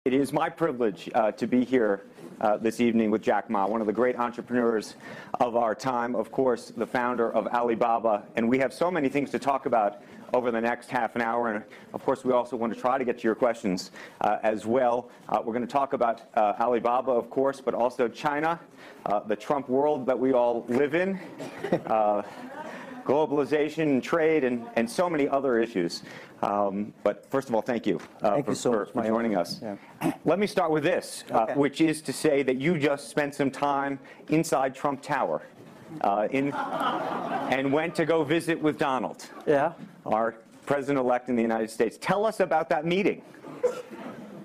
It is my privilege to be here this evening with Jack Ma, one of the great entrepreneurs of our time, of course, the founder of Alibaba. And we have so many things to talk about over the next half an hour. And of course, we also want to try to get to your questions as well. We're going to talk about Alibaba, of course, but also China, the Trump world that we all live in, globalization, trade, and so many other issues. But first of all, thank you, for joining us. Yeah. Let me start with this, which is to say that you just spent some time inside Trump Tower and went to go visit with Donald, our president-elect in the United States. Tell us about that meeting.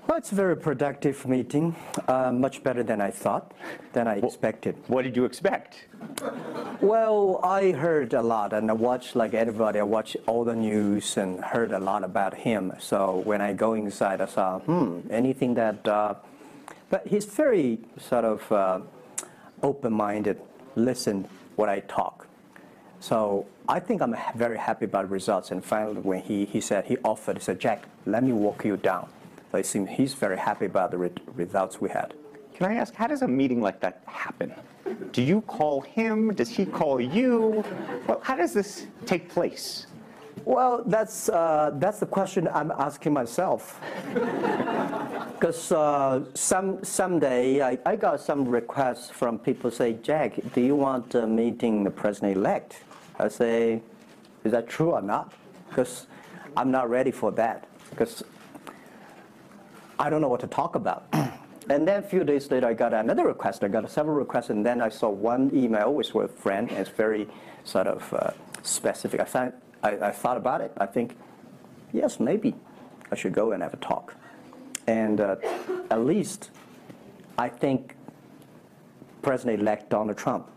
Well, it's a very productive meeting, much better than I thought, than I expected. What did you expect? Well, I heard a lot, and I watched, like everybody, I watched all the news and heard a lot about him. So when I go inside, I saw, anything that, but he's very sort of open-minded, listen what I talk. So I think I'm very happy about the results. And finally, when he said, he said, Jack, let me walk you down. So it seems he's very happy about the results we had. Can I ask, how does a meeting like that happen? Do you call him? Does he call you? Well, how does this take place? Well, that's the question I'm asking myself. Because someday I got some requests from people say, Jack, do you want a meeting the president-elect? I say, is that true or not? Because I'm not ready for that. Because I don't know what to talk about. And then a few days later, I got another request. I got several requests, and then I saw one email with a friend, and it's very sort of specific. I thought about it. I think, yes, maybe I should go and have a talk. And at least I think President-elect Donald Trump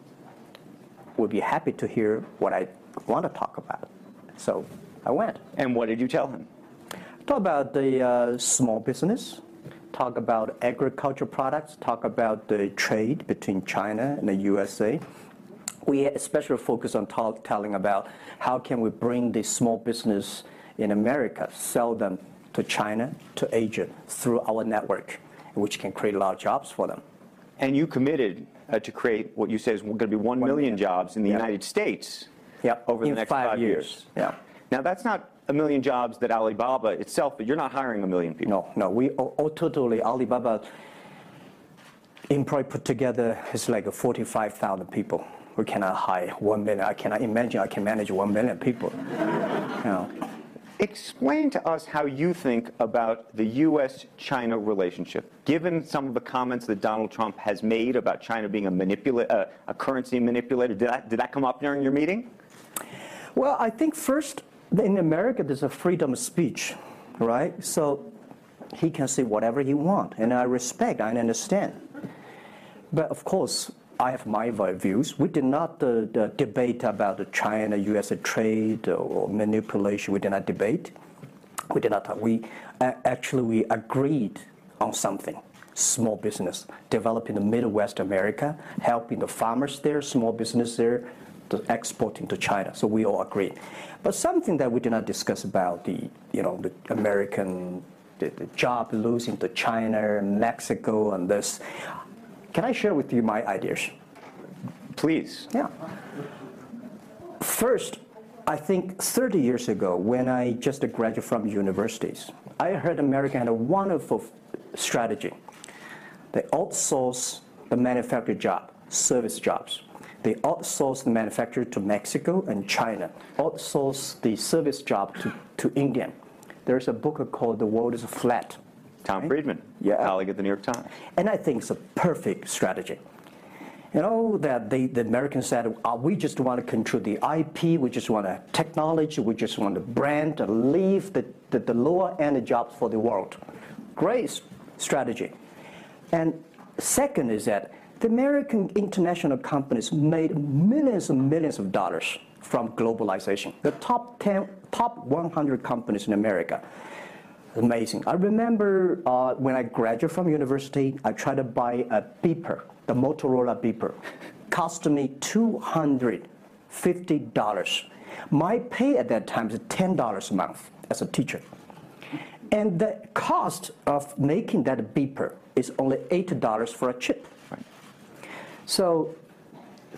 would be happy to hear what I want to talk about. So I went. And what did you tell him? Talk about the small business, talk about agricultural products, talk about the trade between China and the USA. We especially focus on telling about how can we bring the small business in America, sell them to China, to Asia, through our network, which can create a lot of jobs for them. And you committed to create what you say is going to be 1 million jobs in the United States over the next 5 years. Yeah. Now, that's not 1 million jobs that Alibaba itself, but you're not hiring 1 million people. No, we totally, Alibaba employee put together is like 45,000 people. We cannot hire 1 million. I cannot imagine I can manage 1 million people. You know. Explain to us how you think about the U.S.-China relationship, given some of the comments that Donald Trump has made about China being a currency manipulator. Did that come up during your meeting? Well, I think first, in America, there's a freedom of speech, right? So he can say whatever he wants, and I respect, I understand. But of course, I have my views. We did not debate about the China-U.S. trade or manipulation. We did not debate. We did not talk. We agreed on something. Small business, developing the Midwest America, helping the farmers there, small business there, exporting to China. So we all agreed. But something that we did not discuss about the American the job losing to China, Mexico, and this. Can I share with you my ideas? Please. Yeah. First, I think 30 years ago, when I just graduated from universities, I heard America had a wonderful strategy. They outsource the manufacturing job, service jobs. They outsource the manufacturer to Mexico and China, outsource the service job to India. There's a book called The World is Flat. Tom Friedman, colleague at the New York Times. And I think it's a perfect strategy. You know, that the Americans said, we just want to control the IP, we just want technology, we just want the brand, to leave the lower-end jobs for the world. Great strategy. And second is that the American international companies made millions and millions of dollars from globalization. The top 100 companies in America. Amazing. I remember when I graduated from university, I tried to buy a beeper, the Motorola beeper. Cost me $250. My pay at that time is $10 a month as a teacher. And the cost of making that beeper is only $8 for a chip. Right. So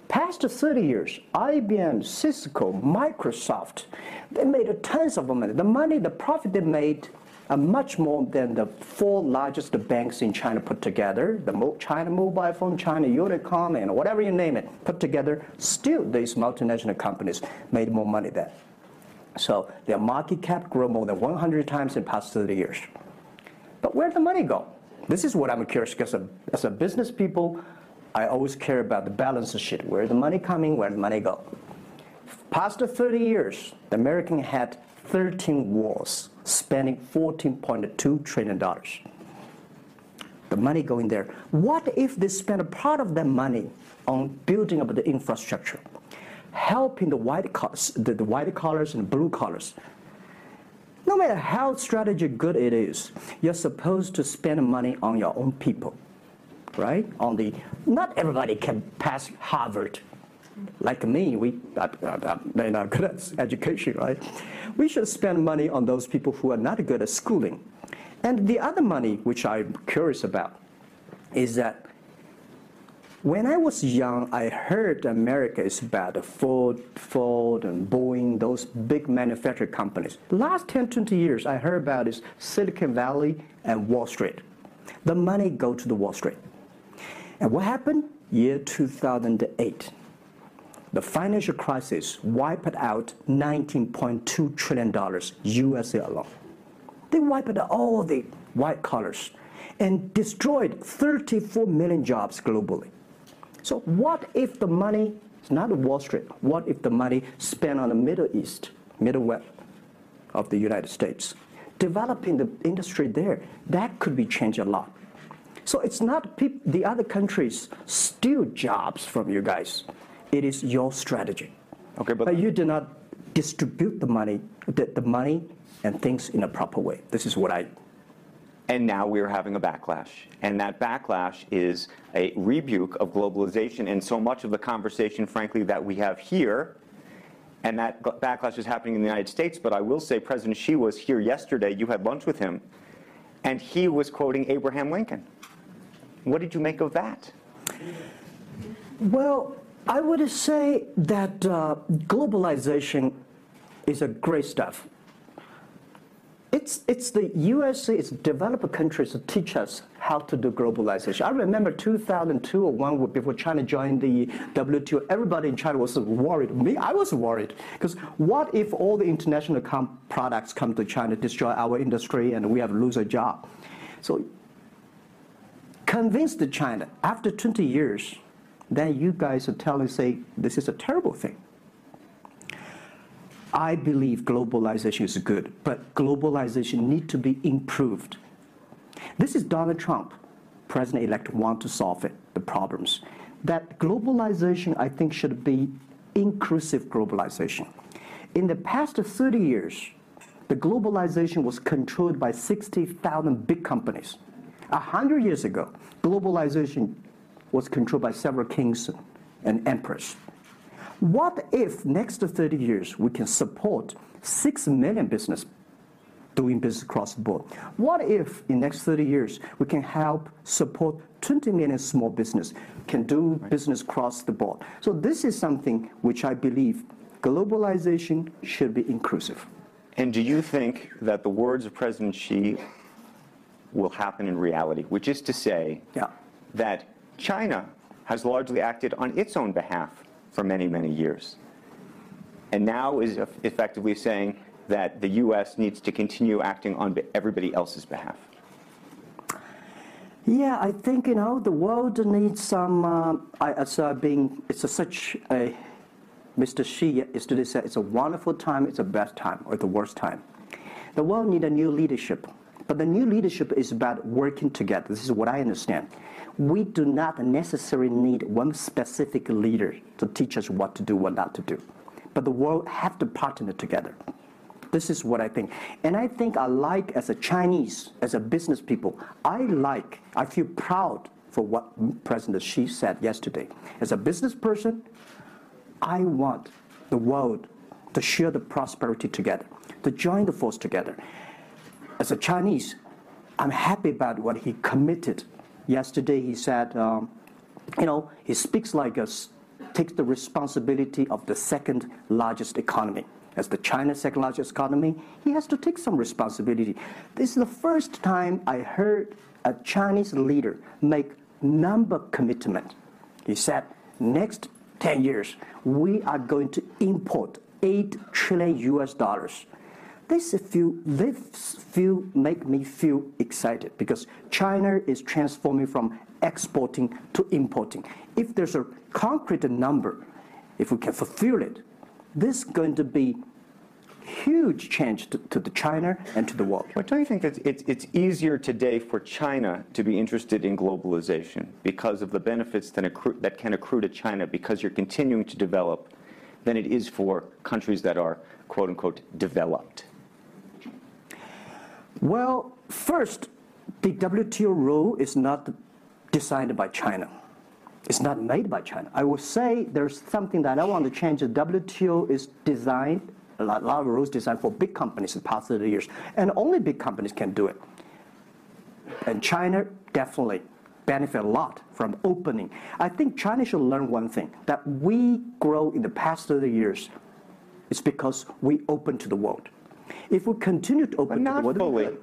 past 30 years, IBM, Cisco, Microsoft, they made tons of money. The profit they made are much more than the 4 largest banks in China put together, the China Mobile Phone, China Unicom, and whatever you name it, put together. Still, these multinational companies made more money than. So their market cap grew more than 100 times in the past 30 years. But where did the money go? This is what I'm curious, because as a business people, I always care about the balance sheet. Where the money coming, where the money go? Past 30 years, the American had 13 wars, spending $14.2 trillion. The money going there. What if they spend a part of that money on building up the infrastructure, helping the white collars, the white collars and blue collars? No matter how strategy good it is, you're supposed to spend money on your own people, right? Not everybody can pass Harvard. Like me, they're not good at education, right? We should spend money on those people who are not good at schooling. And the other money, which I'm curious about, is that when I was young, I heard America is about Ford and Boeing, those big manufacturing companies. The last 10, 20 years, I heard about is Silicon Valley and Wall Street. The money go to the Wall Street. And what happened? Year 2008. The financial crisis wiped out $19.2 trillion USA alone. They wiped out all the white collars and destroyed 34 million jobs globally. So what if the money is not Wall Street? What if the money spent on the Middle East, Middlewest of the United States, developing the industry there? That could be changed a lot. So it's not the other countries steal jobs from you guys. It is your strategy. Okay, but you do not distribute the money and things in a proper way. This is what I. And now we're having a backlash. And that backlash is a rebuke of globalization. And so much of the conversation, frankly, that we have here, and that backlash is happening in the United States. But I will say President Xi was here yesterday. You had lunch with him. And he was quoting Abraham Lincoln. What did you make of that? Well, I would say that globalization is a great stuff. It's the USA, it's developed countries to teach us how to do globalization. I remember 2002 or 1, before China joined the WTO, everybody in China was worried. Me, I was worried. Because what if all the international products come to China, destroy our industry, and we have to lose a job? So convince the China, after 20 years, then you guys are say, this is a terrible thing. I believe globalization is good, but globalization needs to be improved. This is Donald Trump, President-elect, want to solve it, the problems. That globalization, I think, should be inclusive globalization. In the past 30 years, the globalization was controlled by 60,000 big companies. 100 years ago, globalization was controlled by several kings and emperors. What if next 30 years we can support 6 million business doing business across the board? What if in next 30 years we can help support 20 million small business can do business across the board? So this is something which I believe globalization should be inclusive. And do you think that the words of President Xi will happen in reality, which is to say that China has largely acted on its own behalf for many, many years, and now is effectively saying that the U.S. needs to continue acting on everybody else's behalf? Yeah, I think, the world needs some, Mr. Xi yesterday said, it's a wonderful time, it's a best time, or the worst time. The world needs a new leadership, but the new leadership is about working together. This is what I understand. We do not necessarily need one specific leader to teach us what to do, what not to do. But the world have to partner together. This is what I think. And I think as a Chinese, as a business people, I feel proud for what President Xi said yesterday. As a business person, I want the world to share the prosperity together, to join the force together. as a Chinese, I'm happy about what he committed. Yesterday he said, he speaks like us, takes the responsibility of the second largest economy. As the China's second largest economy, he has to take some responsibility. This is the first time I heard a Chinese leader make number commitment. He said, next 10 years, we are going to import $8 trillion US. This make me feel excited because China is transforming from exporting to importing. If there's a concrete number, if we can fulfill it, this is going to be huge change to the China and to the world. But don't you think that it's easier today for China to be interested in globalization because of the benefits that can accrue to China because you're continuing to develop than it is for countries that are, quote unquote, developed? Well, first, the WTO rule is not designed by China. It's not made by China. I would say there's something that I want to change. The WTO is designed, a lot of rules designed for big companies in the past 30 years, and only big companies can do it. And China definitely benefit a lot from opening. I think China should learn one thing, that we grow in the past 30 years. It's because we open to the world. If we continue to open to the world...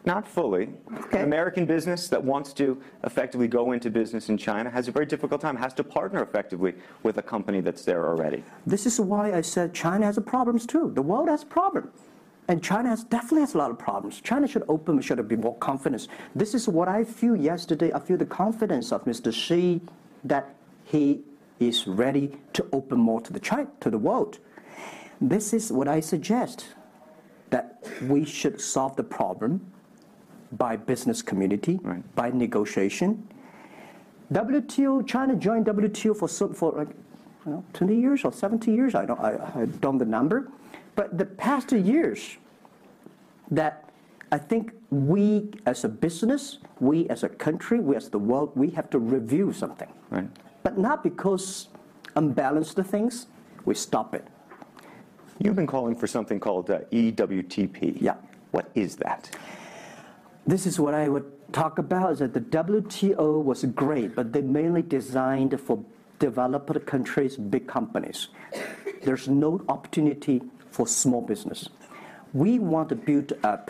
Not fully. Okay. American business that wants to effectively go into business in China has a very difficult time, has to partner effectively with a company that's there already. This is why I said China has problems too. The world has problems. And China definitely has a lot of problems. China should open, should be more confidence. This is what I feel yesterday. I feel the confidence of Mr. Xi that he is ready to open more to the world. This is what I suggest, that we should solve the problem by business community, right, by negotiation. WTO, China joined WTO for like 20 years or 70 years. I don't know the number, but the past 2 years, that I think we as a business, we as a country, we as the world, we have to review something. Right. But not because unbalanced things, we stop it. You've been calling for something called EWTP. Yeah. What is that? This is what I would talk about, is that the WTO was great, but they mainly designed for developed countries, big companies. There's no opportunity for small business. We want to build up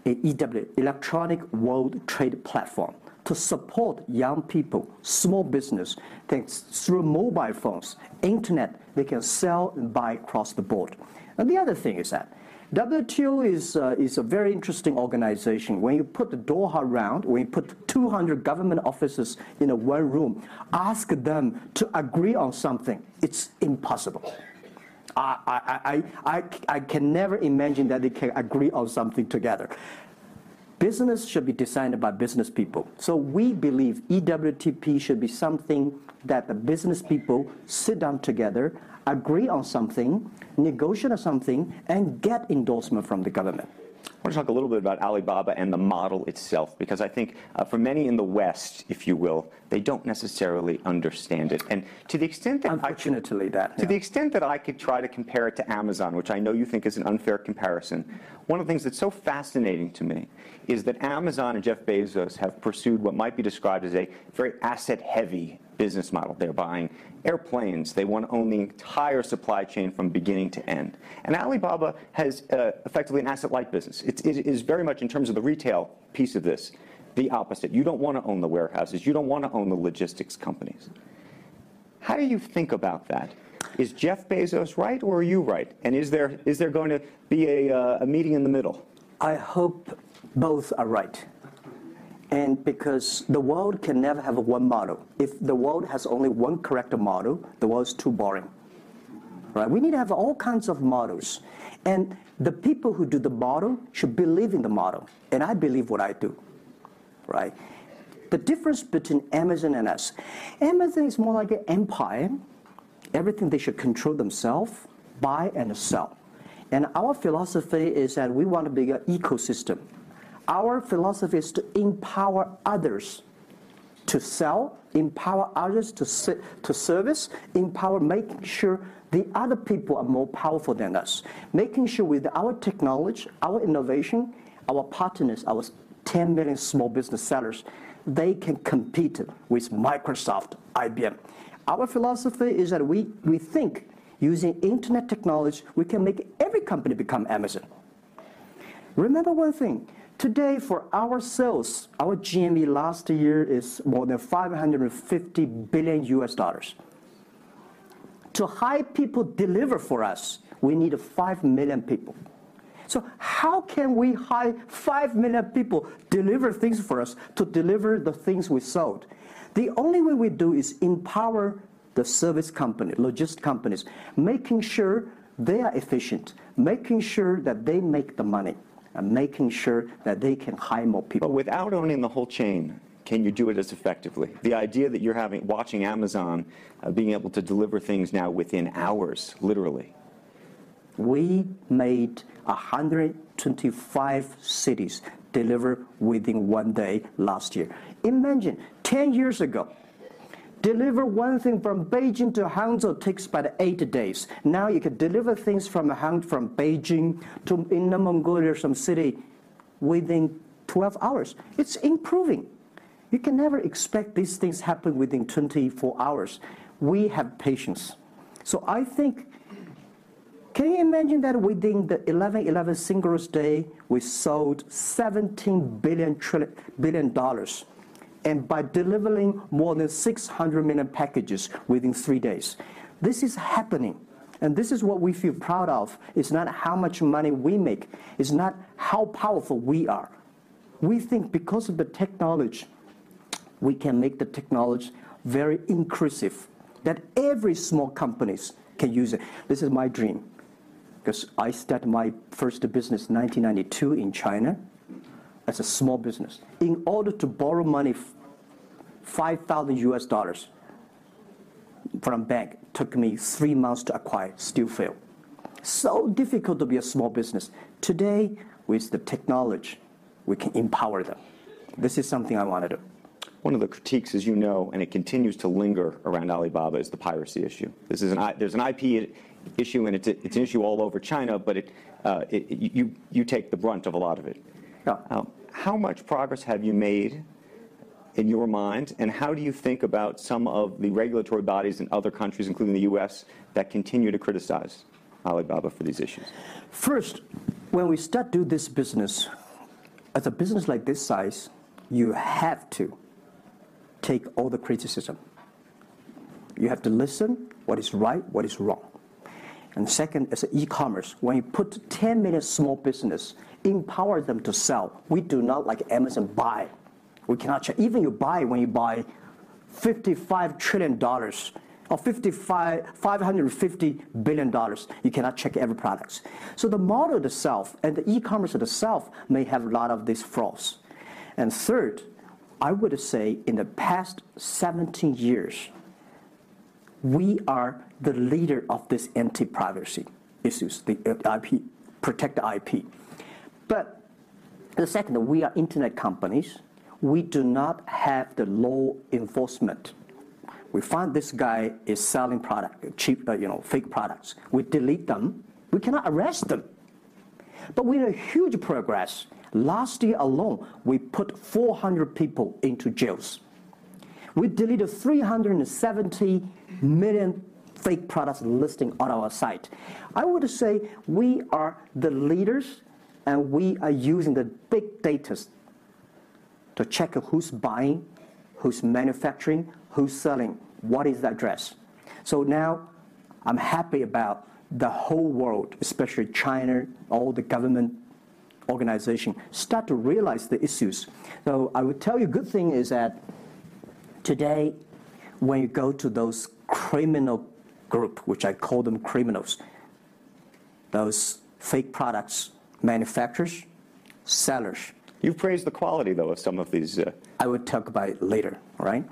an EW, Electronic World Trade Platform, to support young people, small business, things through mobile phones, internet, they can sell and buy across the board. And the other thing is that WTO is a very interesting organization. When you put the Doha round, when you put 200 government officers in one room, ask them to agree on something, it's impossible. I can never imagine that they can agree on something together. Business should be designed by business people. So we believe EWTP should be something that the business people sit down together, agree on something, negotiate on something, and get endorsement from the government. I want to talk a little bit about Alibaba and the model itself, because I think for many in the West, if you will, they don't necessarily understand it. And to the extent that the extent that I could try to compare it to Amazon, which I know you think is an unfair comparison, one of the things that's so fascinating to me is that Amazon and Jeff Bezos have pursued what might be described as a very asset-heavy business model. They're buying airplanes. They want to own the entire supply chain from beginning to end. And Alibaba has effectively an asset-light business. It is very much, in terms of the retail piece of this, the opposite. You don't want to own the warehouses. You don't want to own the logistics companies. How do you think about that? Is Jeff Bezos right, or are you right? And is there going to be a meeting in the middle? I hope both are right. And because the world can never have one model. If the world has only one correct model, the world's too boring. Right? We need to have all kinds of models. And the people who do the model should believe in the model. And I believe what I do. Right? The difference between Amazon and us. Amazon is more like an empire. Everything they should control themselves, buy and sell. And our philosophy is that we want to be an ecosystem. Our philosophy is to empower others to sell, empower others to service, empower, making sure the other people are more powerful than us, making sure with our technology, our innovation, our partners, our 10 million small business sellers, they can compete with Microsoft, IBM. Our philosophy is that we think using internet technology, we can make every company become Amazon. Remember one thing, today for our sales, our GMV last year is more than 550 billion US dollars. To hire people deliver for us, we need 5 million people. So how can we hire 5 million people deliver things for us to deliver the things we sold? The only way we do is empower the service company, logistics companies, making sure they are efficient, making sure that they make the money, and making sure that they can hire more people. But without owning the whole chain, can you do it as effectively? The idea that you're watching Amazon being able to deliver things now within hours, literally. We made 125 cities deliver within 1 day last year. Imagine, 10 years ago, deliver one thing from Beijing to Hangzhou takes about 8 days. Now you can deliver things from Beijing to Inner Mongolia, some city, within 12 hours. It's improving. You can never expect these things happen within 24 hours. We have patience. So I think, can you imagine that within the 11/11 Singles Day, we sold $17 billion. And by delivering more than 600 million packages within 3 days. This is happening. And this is what we feel proud of. It's not how much money we make. It's not how powerful we are. We think because of the technology, we can make the technology very inclusive, that every small companies can use it. This is my dream. Because I started my first business in 1992 in China as a small business. In order to borrow money, 5,000 US dollars from a bank, took me 3 months to acquire, still failed. So difficult to be a small business. Today, with the technology, we can empower them. This is something I want to do. One of the critiques, as you know, and it continues to linger around Alibaba, is the piracy issue. There's an IP issue, and it's an issue all over China, but you take the brunt of a lot of it. Yeah. How much progress have you made in your mind, and how do you think about some of the regulatory bodies in other countries, including the US, that continue to criticize Alibaba for these issues? First, when we start do this business, as a business like this size, you have to take all the criticism. You have to listen what is right, what is wrong. And second, as an e-commerce, when you put 10 million small business, empower them to sell. We do not like Amazon buy. We cannot check. Even when you buy $55 trillion or $550 billion, you cannot check every product. So the model itself and the e-commerce itself may have a lot of these flaws. And third, I would say in the past 17 years, we are the leader of this anti-privacy issues, the IP, protect the IP. But the second, we are internet companies. We do not have the law enforcement. We find this guy is selling cheap, fake products. We delete them. We cannot arrest them. But we had huge progress. Last year alone, we put 400 people into jails. We deleted 370 million fake products listing on our site. I would say we are the leaders, and we are using the big data to check who's buying, who's manufacturing, who's selling, what is the address. So now I'm happy about the whole world, especially China, all the government organization, start to realize the issues. So I would tell you, good thing is that today, when you go to those criminal group, which I call them criminals, those fake products, manufacturers, sellers. You've praised the quality, though, of some of these. I would talk about it later, right?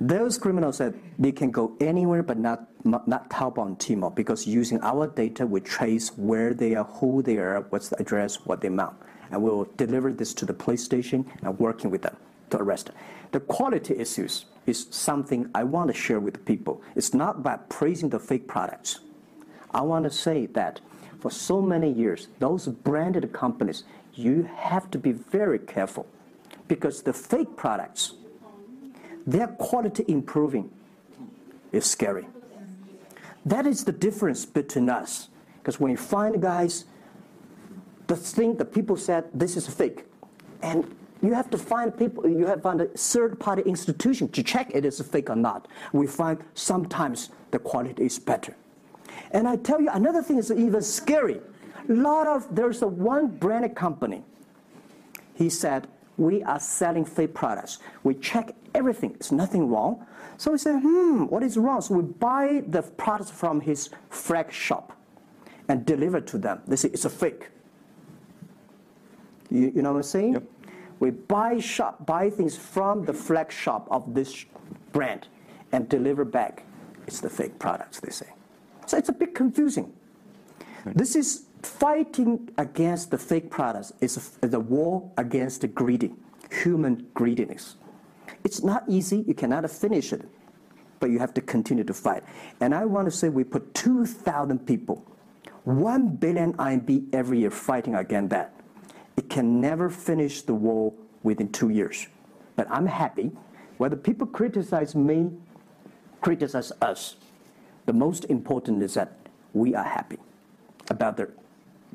Those criminals said they can go anywhere but not Taobao and Tmall, because using our data, we trace where they are, who they are, what's the address, what the amount. And we will deliver this to the police station and working with them to arrest them. The quality issues is something I want to share with the people. It's not about praising the fake products. I want to say that for so many years, those branded companies, you have to be very careful because the fake products, their quality improving is scary. That is the difference between us. Because when you find guys, the people said this is fake, and you have to find people, you have to find a third-party institution to check it is fake or not. We find sometimes the quality is better. And I tell you, another thing is even scary. There's one branded company. He said, we are selling fake products. We check everything, there's nothing wrong. So we say, what is wrong? So we buy the products from his flag shop and deliver to them. They say, it's a fake. You know what I'm saying? Yep. We buy things from the flag shop of this brand and deliver back. It's the fake products, they say. So it's a bit confusing. Right. This is fighting against the fake products is a war against the human greediness. It's not easy, you cannot finish it, but you have to continue to fight. And I want to say we put 2,000 people, 1 billion RMB every year fighting against that. It can never finish the war within 2 years. But I'm happy, whether people criticize me, criticize us, the most important is that we are happy about the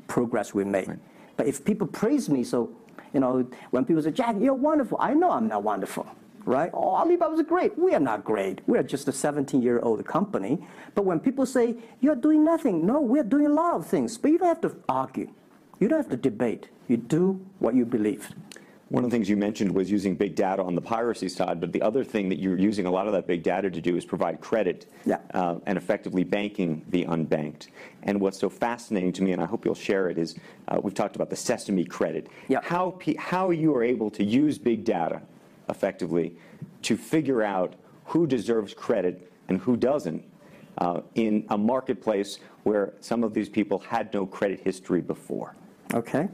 progress we made. Right. But if people praise me, so, when people say, Jack, you're wonderful, I know I'm not wonderful, right? Oh, Alibaba's great. We are not great. We are just a 17-year-old company. But when people say, you're doing nothing, no, we're doing a lot of things. But you don't have to argue. You don't have to debate. You do what you believe. One of the things you mentioned was using big data on the piracy side, but the other thing that you're using a lot of that big data to do is provide credit and effectively banking the unbanked. And what's so fascinating to me, and I hope you'll share it, is we've talked about the Sesame credit. Yeah. How you are able to use big data effectively to figure out who deserves credit and who doesn't in a marketplace where some of these people had no credit history before. Okay.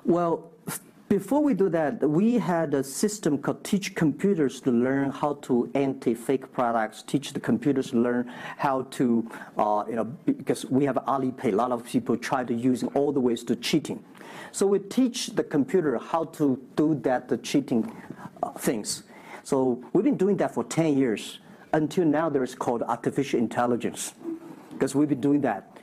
Well, before we do that, we had a system called Teach Computers to learn how to anti-fake products, teach the computers to learn how to, because we have Alipay, a lot of people try to use all the ways to cheating. So we teach the computer how to do that, the cheating things. So we've been doing that for 10 years. Until now, there is called artificial intelligence, because we've been doing that.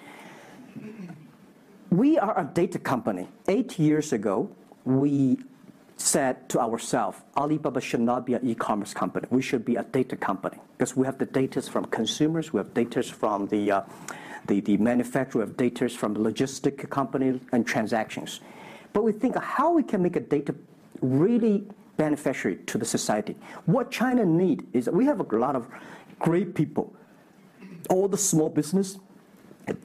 We are a data company. 8 years ago, we said to ourselves, Alibaba should not be an e-commerce company. We should be a data company, because we have the data from consumers, we have data from the manufacturer, we have data from the logistic company and transactions. But we think how we can make a data really beneficiary to the society. What China needs is that we have a lot of great people. All the small business,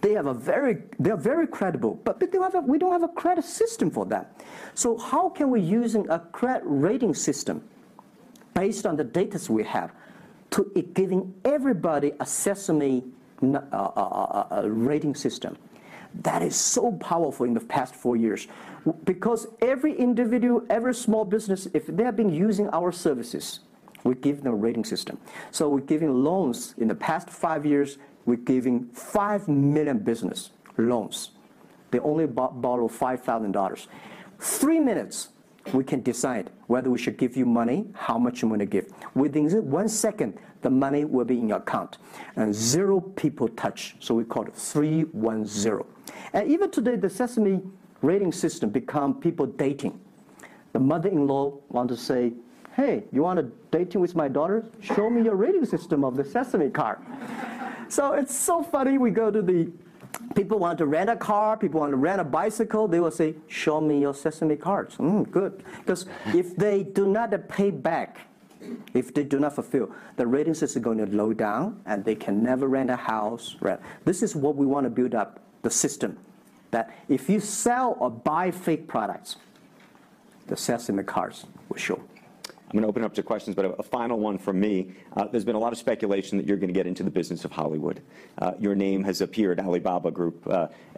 they are very credible, but we don't have a credit system for that. So how can we using a credit rating system based on the data we have to giving everybody a Sesame rating system? That is so powerful in the past 4 years, because every individual, every small business, if they have been using our services, we give them a rating system. So we're giving loans in the past 5 years. We're giving 5 million business loans. They only borrow $5,000. 3 minutes, we can decide whether we should give you money, how much you want to give. Within 1 second, the money will be in your account. And 0 people touch, so we call it 310. And even today, the Sesame rating system become people dating. The mother-in-law want to say, hey, you want to dating with my daughter? Show me your rating system of the Sesame card. So it's so funny. We go to people want to rent a car, people want to rent a bicycle, they will say, show me your Sesame cards. Good. Because if they do not pay back, if they do not fulfill, the rating system is going to low down and they can never rent a house. This is what we want to build up, the system, that if you sell or buy fake products, the Sesame cards will show. I'm going to open up to questions, but a final one from me. There's been a lot of speculation that you're going to get into the business of Hollywood. Your name has appeared, Alibaba Group,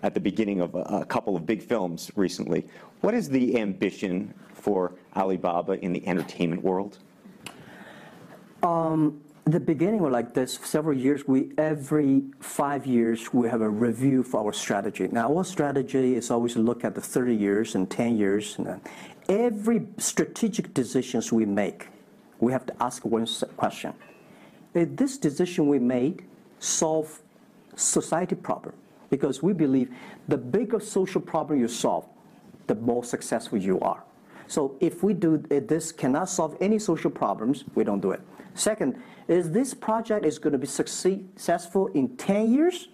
at the beginning of a couple of big films recently. What is the ambition for Alibaba in the entertainment world? the beginning was like this. Several years, every 5 years, we have a review for our strategy. Now, our strategy is always to look at the 30 years and 10 years. And every strategic decisions we make, we have to ask one question. Did this decision we made solve society problem? Because we believe the bigger social problem you solve, the more successful you are. So if we do this cannot solve any social problems, we don't do it. Second, is this project is going to be successful in 10 years?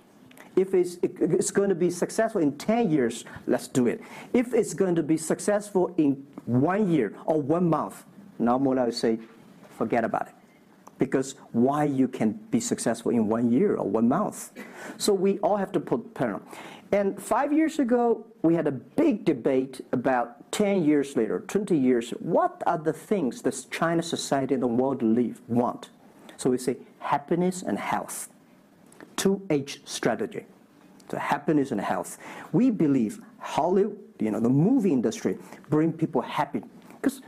If it's going to be successful in 10 years, let's do it. If it's going to be successful in 1 year or 1 month, normally I would say, forget about it. Because why you can be successful in 1 year or 1 month? So we all have to put parallel. And 5 years ago, we had a big debate about 10 years later, 20 years, what are the things that China society and the world want? So we say happiness and health. 2H strategy. So happiness and health. We believe Hollywood, the movie industry, bring people happy. Because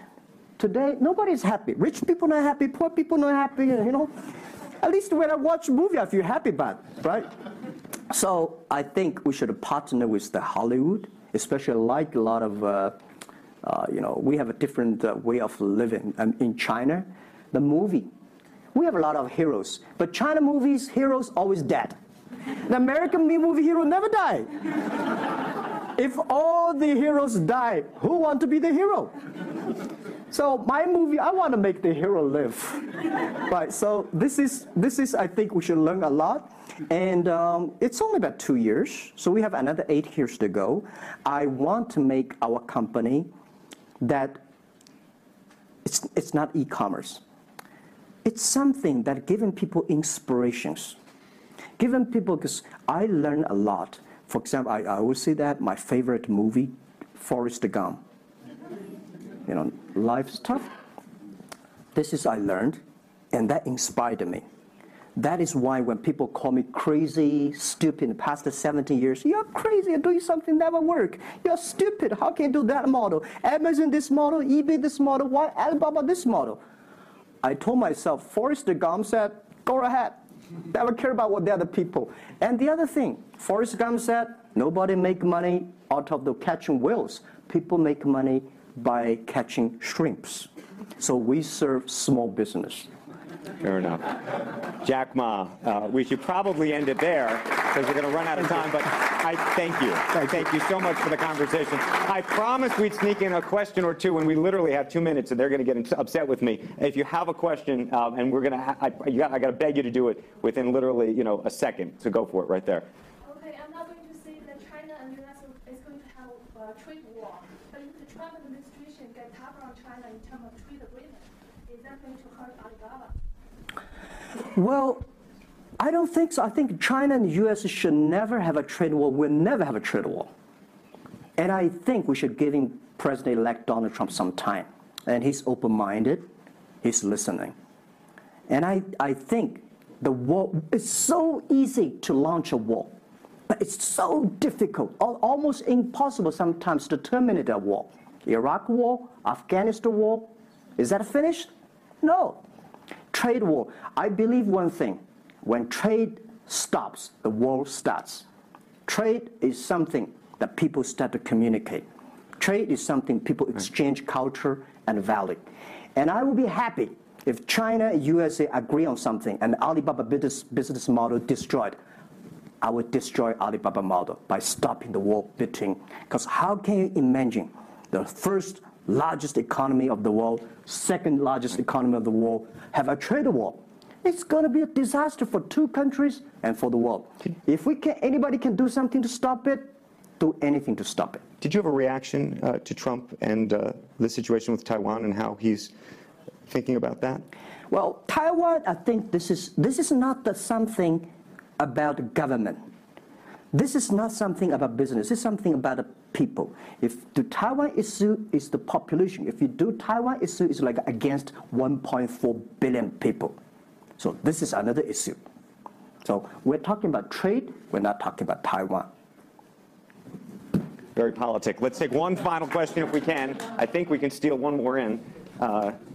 today, nobody's happy. Rich people not happy, poor people not happy, At least when I watch a movie, I feel happy about it, right? So I think we should partner with the Hollywood, especially like a lot of, we have a different way of living. In China, the movie, we have a lot of heroes. But China movies, heroes always dead. The American movie hero never die. If all the heroes die, who want to be the hero? So my movie, I want to make the hero live, right? So this is I think we should learn a lot, and it's only about 2 years, so we have another 8 years to go. I want to make our company that it's not e-commerce. It's something that giving people inspirations, giving people, because I learn a lot. For example, I always say that my favorite movie, Forrest Gump. Life's tough. This is I learned, and that inspired me. That is why when people call me crazy, stupid in the past 17 years, you're crazy, you're doing something never work. You're stupid, how can you do that model? Amazon this model, eBay this model, why Alibaba this model? I told myself, Forrest Gump said, go ahead. Never care about what the other people. And the other thing, Forrest Gump said, nobody make money out of the catching whales. People make money by catching shrimps. So we serve small business. Fair enough. Jack Ma, we should probably end it there because we're going to run out of time, but I thank you. Thank you so much for the conversation. I promised we'd sneak in a question or two, and we literally have 2 minutes, and they're going to get upset with me. If you have a question, and we're going to, I got to beg you to do it within literally, a second. So go for it right there. Okay, I'm not going to say that China and the US is going to have a trade war, but if the Trump administration get tougher on China in terms of trade agreement, is that going to hurt Alibaba? Well, I don't think so. I think China and the U.S. should never have a trade war. We'll never have a trade war. And I think we should give President-elect Donald Trump some time. And he's open-minded. He's listening. And I think the war, it's so easy to launch a war. But it's so difficult, almost impossible sometimes to terminate a war. Iraq war, Afghanistan war, is that finished? No. Trade war. I believe one thing. When trade stops, the war starts. Trade is something that people start to communicate. Trade is something people exchange culture and value. And I will be happy if China and USA agree on something and Alibaba business model destroyed. I would destroy Alibaba model by stopping the war between. Because how can you imagine the first largest economy of the world, second largest economy of the world, have a trade war? It's going to be a disaster for two countries and for the world. If anybody can do something to stop it, do anything to stop it. Did you have a reaction to Trump and the situation with Taiwan and how he's thinking about that? Well, Taiwan, I think this is not something about government. This is not something about business. It's something about the people. If the Taiwan issue is the population, if you do Taiwan issue, it's like against 1.4 billion people. So this is another issue. So we're talking about trade. We're not talking about Taiwan. Very politic. Let's take one final question if we can. I think we can steal one more in.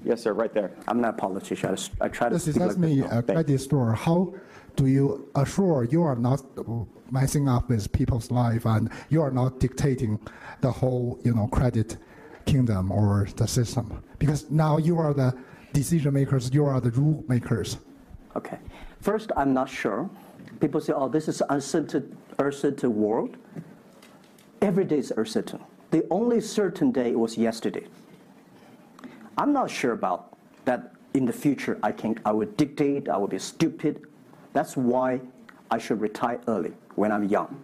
Yes, sir, right there. I'm not a politician. I try to This speak is like me, this. a credit store. How do you assure you are not messing up with people's life and you are not dictating the whole, credit kingdom or the system? Because now you are the decision makers, you are the rule makers. Okay. First, I'm not sure. People say, oh, this is uncertain world. Every day is uncertain. The only certain day was yesterday. I'm not sure about that in the future I will dictate, I will be stupid. That's why I should retire early when I'm young.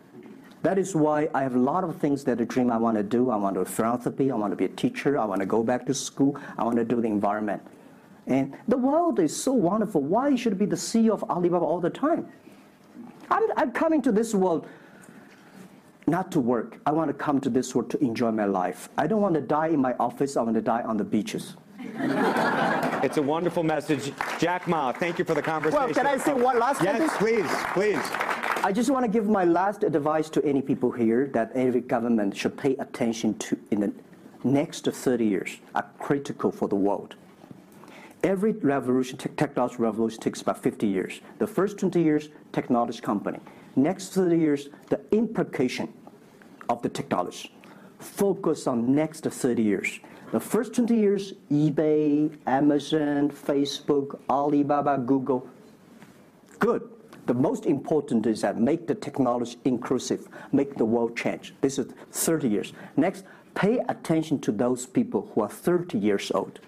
That is why I have a lot of things that I dream I want to do. I want to do philanthropy, I want to be a teacher, I want to go back to school, I want to do the environment. And the world is so wonderful. Why should I be the CEO of Alibaba all the time? I'm coming to this world not to work. I want to come to this world to enjoy my life. I don't want to die in my office. I want to die on the beaches. It's a wonderful message. Jack Ma, thank you for the conversation. Well, can I say one last thing? Yes, please, please. I just want to give my last advice to any people here that every government should pay attention to in the next 30 years are critical for the world. Every revolution, technology revolution takes about 50 years. The first 20 years, technology company. Next 30 years, the implication of the technology. Focus on next 30 years. The first 20 years, eBay, Amazon, Facebook, Alibaba, Google, good. The most important is that make the technology inclusive, make the world change. This is 30 years. Next, pay attention to those people who are 30 years old,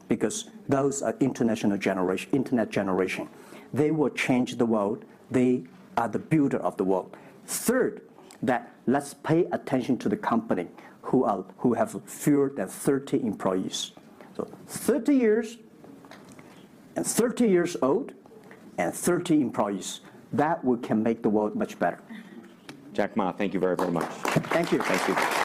because those are internet generation. They will change the world. They are the builder of the world. Third, that let's pay attention to the company who have fewer than 30 employees. So 30 years and 30 years old and 30 employees. That can make the world much better. Jack Ma, thank you very, very much. Thank you. Thank you.